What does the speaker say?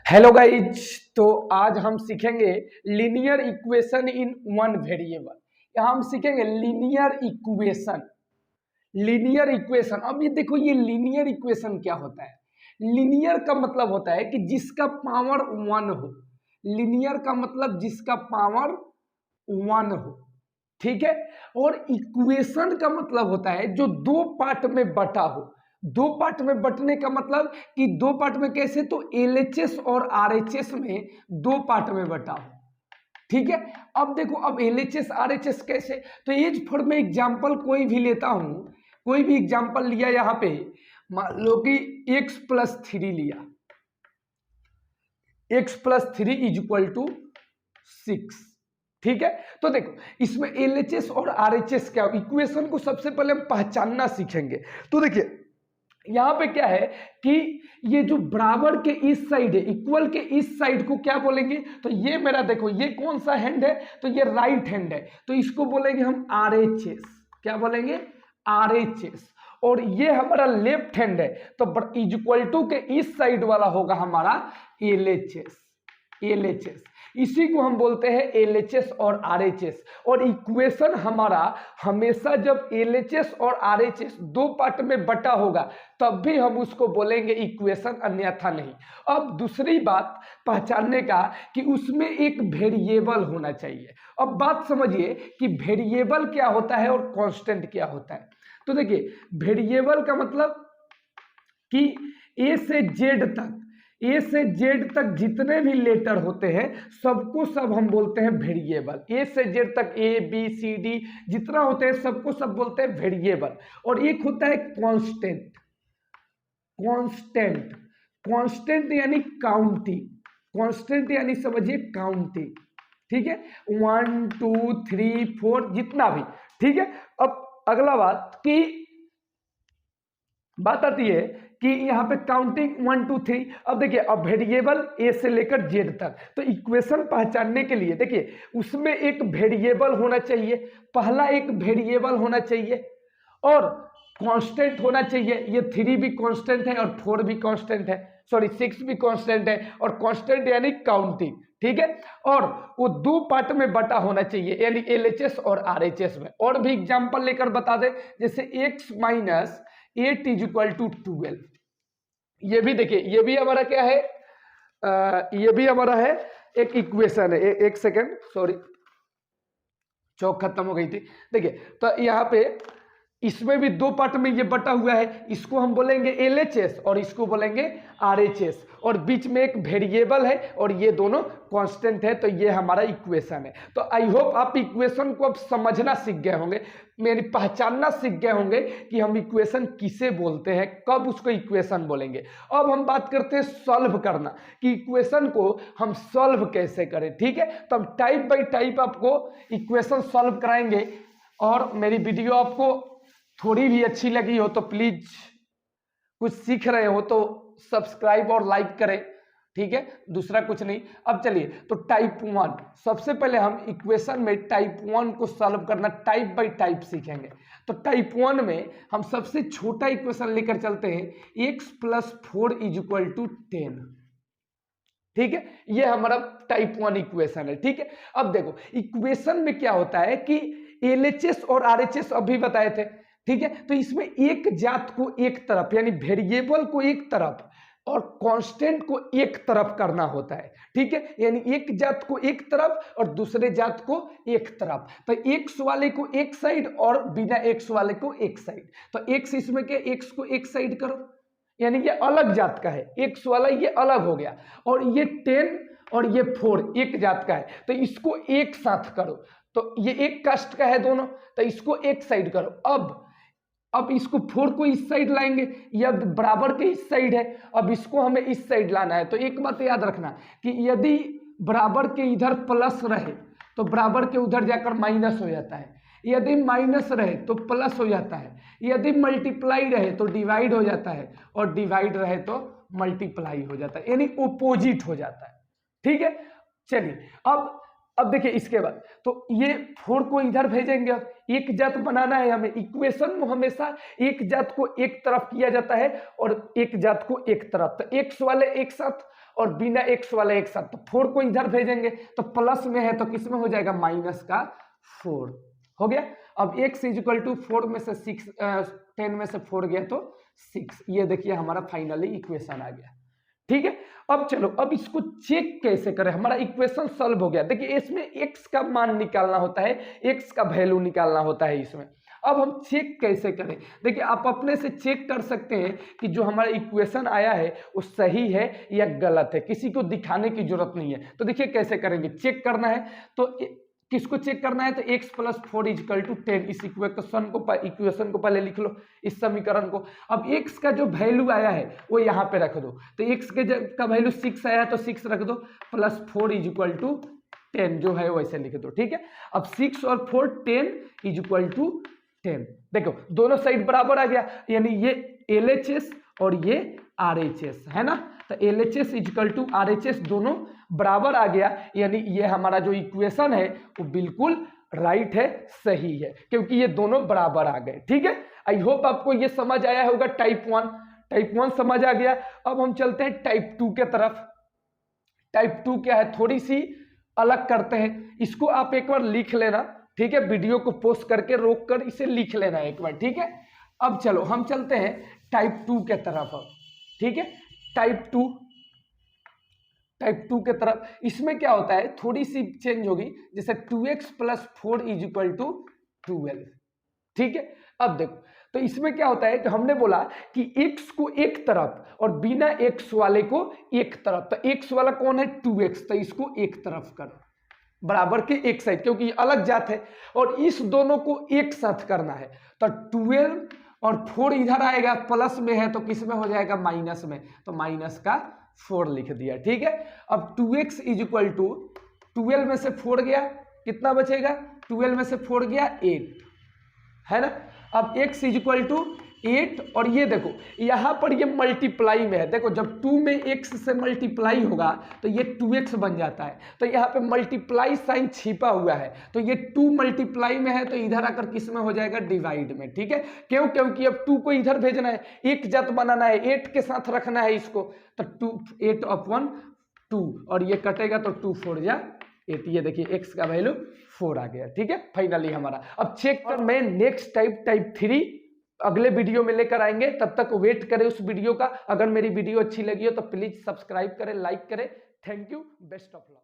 Hello guys. तो आज हम सीखेंगे linear equation in one variable. यहाँ हम सीखेंगे लीनियर इक्वेशन। लीनियर इक्वेशन, अब ये देखो, ये लीनियर इक्वेशन क्या होता है। लीनियर का मतलब होता है कि जिसका पावर वन हो। लीनियर का मतलब जिसका पावर वन हो, ठीक है। और इक्वेशन का मतलब होता है जो दो पार्ट में बटा हो। दो पार्ट में बटने का मतलब कि दो पार्ट में कैसे, तो एलएचएस और आरएचएस में दो पार्ट में बटा हो, ठीक है। अब देखो, अब एलएचएस आरएचएस कैसे, तो एज फॉर में एग्जांपल कोई भी लेता हूं, कोई भी एग्जांपल लिया, यहां पे मान लो कि x+3 लिया, x+3 इज इक्वल टू 6, ठीक है। तो देखो, इसमें एलएचएस और आरएचएस क्या, इक्वेशन को सबसे पहले हम पहचानना सीखेंगे। तो देखिए यहां पे क्या है कि ये जो बराबर के इस साइड है, इक्वल के इस साइड को क्या बोलेंगे, तो ये मेरा देखो, ये कौन सा हैंड है, तो ये राइट हैंड है, तो इसको बोलेंगे हम आरएचएस। क्या बोलेंगे? आरएचएस। और ये हमारा लेफ्ट हैंड है, तो इज इक्वल टू के इस साइड वाला होगा हमारा एलएचएस। एलएचएस इसी को हम बोलते हैं एलएचएस और आरएचएस। और इक्वेशन हमारा हमेशा जब एलएचएस और आरएचएस दो पार्ट में बटा होगा तब भी हम उसको बोलेंगे इक्वेशन, अन्यथा नहीं। अब दूसरी बात पहचानने का कि उसमें एक वेरिएबल होना चाहिए। अब बात समझिए कि वेरिएबल क्या होता है और कांस्टेंट क्या होता है। तो देखिए, वेरिएबल का मतलब कि ए से जेड तक जितने भी लेटर होते हैं सबको सब हम बोलते हैं वेरिएबल। ए से जेड तक, ए बी सी डी जितना होते हैं सबको सब बोलते हैं वेरिएबल। और एक होता है कांस्टेंट। कांस्टेंट यानी काउंटिंग। कांस्टेंट यानी समझिए काउंटिंग, ठीक है। 1 2 3 4 जितना भी, ठीक है। अब अगला बात आती है कि यहाँ पे काउंटिंग 1 2 3। अब देखिए, अब वेरिएबल ए से लेकर जेड तक, तो इक्वेशन पहचानने के लिए देखिए उसमें एक वेरिएबल होना चाहिए। पहला एक वेरिएबल होना चाहिए और कांस्टेंट होना चाहिए। ये 3 भी कांस्टेंट है और 4 भी कांस्टेंट है, सॉरी 6 भी कांस्टेंट है। और कांस्टेंट यानी काउंटिंग, ठीक है। और वो दो पार्ट में बटा होना चाहिए, यानी एलएचएस और आरएचएस में। और भी एग्जांपल लेकर बता दें, जैसे x - 8 इज इक्वल टू 12। ये भी देखिए, ये भी हमारा क्या है, ये भी हमारा है एक इक्वेशन है। एक सेकेंड, सॉरी चौक खत्म हो गई थी। देखिए, तो यहाँ पे इसमें भी दो पार्ट में ये बटा हुआ है, इसको हम बोलेंगे एलएचएस और इसको बोलेंगे आरएचएस। और बीच में एक वेरिएबल है और ये दोनों कांस्टेंट है, तो ये हमारा इक्वेशन है। तो आई होप आप इक्वेशन को अब समझना सीख गए होंगे, मेरी पहचानना सीख गए होंगे कि हम इक्वेशन किसे बोलते हैं, कब उसको इक्वेशन बोलेंगे। अब हम बात करते हैं सॉल्व करना, कि इक्वेशन को हम सॉल्व कैसे करें, ठीक है। तो हम टाइप बाई टाइप आपको इक्वेशन सॉल्व कराएंगे। और मेरी वीडियो आपको थोड़ी भी अच्छी लगी हो तो प्लीज, कुछ सीख रहे हो तो सब्सक्राइब और लाइक करें, ठीक है, दूसरा कुछ नहीं। अब चलिए, तो टाइप 1, सबसे पहले हम इक्वेशन में टाइप 1 को सॉल्व करना टाइप बाय टाइप सीखेंगे। तो टाइप 1 में हम सबसे छोटा इक्वेशन लेकर चलते हैं, x+4 इज इक्वल टू 10, ठीक है। ये हमारा टाइप 1 इक्वेशन है, ठीक है। अब देखो, इक्वेशन में क्या होता है कि एलएचएस और आरएचएस अभी बताए थे, ठीक है। तो इसमें एक जात को एक तरफ, यानी वेरिएबल को एक तरफ और कांस्टेंट को एक तरफ करना होता है, ठीक है। यानी एक जात को एक तरफ और दूसरे जात को एक तरफ। तो एक्स वाले को एक साइड और बिना एक्स वाले को एक साइड। तो एक्स इसमें क्या, एक्स को एक साइड करो, यानी ये अलग जात का है, एक्स वाला ये अलग हो गया। और ये 10 और ये 4 एक जात का है, तो इसको एक साथ करो। तो ये एक कास्ट का है दोनों, तो इसको एक साइड करो। अब इसको 4 को इस साइड लाएंगे, यह बराबर के इस साइड है, अब इसको हमें इस साइड लाना है। तो एक बात याद रखना कि यदि बराबर के इधर प्लस रहे तो बराबर के उधर जाकर माइनस हो जाता है, यदि माइनस रहे तो प्लस हो जाता है, यदि मल्टीप्लाई रहे तो डिवाइड हो जाता है, और डिवाइड रहे तो मल्टीप्लाई हो जाता है, यानी ओपोजिट हो जाता है, ठीक है। चलिए, अब देखिए इसके बाद, तो ये 4 को इधर भेजेंगे। अब एक जात बनाना है हमें, इक्वेशन में हमेशा एक जात को एक तरफ किया जाता है और एक जात को एक तरफ। तो एक्स वाले एक साथ और बिना एक्स वाला एक साथ, तो 4 को इधर भेजेंगे तो प्लस में है तो किस में हो जाएगा, माइनस का 4 हो गया। अब x इक्वल टू 4 में से 6 10 में से 4 गया तो 6, ये देखिए हमारा फाइनली इक्वेशन आ गया। ठीक है, अब चलो अब इसको चेक कैसे करें, हमारा इक्वेशन सॉल्व हो गया। देखिए इसमें x का मान निकालना होता है, x का वैल्यू निकालना होता है इसमें। अब हम चेक कैसे करें, देखिए आप अपने से चेक कर सकते हैं कि जो हमारा इक्वेशन आया है वो सही है या गलत है, किसी को दिखाने की जरूरत नहीं है। तो देखिए कैसे करेंगे, चेक करना है तो किसको चेक करना है, तो x प्लस 4 इक्वल टू 10, इस इक्वेशन को पहले लिख लो, इस समीकरण को। अब x का जो वैल्यू आया है वो यहाँ पे रख दो, तो x के का वैल्यू 6 आया तो 6 रख दो, प्लस 4 इक्वल टू 10 जो है वैसे लिख दो। ठीक है, अब 6 और 4 10 इक्वल टू 10, देखो दोनों साइड बराबर आ गया, यानी ये LHS और ये RHS है ना, तो LHS इक्वल टू RHS दोनों बराबर आ गया, यानी ये हमारा जो इक्वेशन है वो बिल्कुल राइट है, सही है, क्योंकि ये दोनों बराबर आ गए। ठीक है, आई होप आपको ये समझ आया होगा। टाइप 1 समझ आ गया। अब हम चलते हैं टाइप 2 के तरफ। टाइप 2 क्या है, थोड़ी सी अलग करते हैं, इसको आप एक बार लिख लेना। ठीक है, वीडियो को पोस्ट करके रोक कर इसे लिख लेना एक बार। ठीक है, अब चलो हम चलते हैं टाइप 2 के तरफ। अब ठीक है, टाइप 2 के तरफ, इसमें क्या होता है, थोड़ी सी चेंज होगी, जैसे 2x plus 4 is equal to 12। ठीक है, अब देखो तो इसमें क्या होता है कि हमने बोला कि x को एक तरफ और बिना x वाले को एक तरफ, तो x वाला कौन है 2x, तो इसको एक तरफ करो बराबर के एक साइड, क्योंकि ये अलग जात है, और इस दोनों को एक साथ करना है, तो 12 और 4 इधर आएगा, प्लस में है तो किस में हो जाएगा, माइनस में, तो माइनस का 4 लिख दिया। ठीक है, अब 2x इज इक्वल टू 12 में से 4 गया, कितना बचेगा, 12 में से 4 गया 8 है ना। अब x इज इक्वल टू 8, और ये देखो यहां पर ये मल्टीप्लाई में है, देखो जब 2 में x से मल्टीप्लाई होगा तो ये 2x बन जाता है, तो यहाँ पे मल्टीप्लाई साइन छिपा हुआ है, तो ये 2 मल्टीप्लाई में है तो इधर आकर किस में हो जाएगा, डिवाइड में। ठीक है, क्यों, क्योंकि अब 2 को इधर भेजना है, एक जात बनाना है, 8 के साथ रखना है इसको, तो 8 अपॉन 2, और ये कटेगा तो 2 4 जा 8, ये देखिए x का वैल्यू 4 आ गया। ठीक है, फाइनली हमारा। अब चेक कर, मैं नेक्स्ट टाइप 3 अगले वीडियो में लेकर आएंगे, तब तक वेट करें उस वीडियो का। अगर मेरी वीडियो अच्छी लगी हो तो प्लीज सब्सक्राइब करें, लाइक करें। Thank you, best of luck.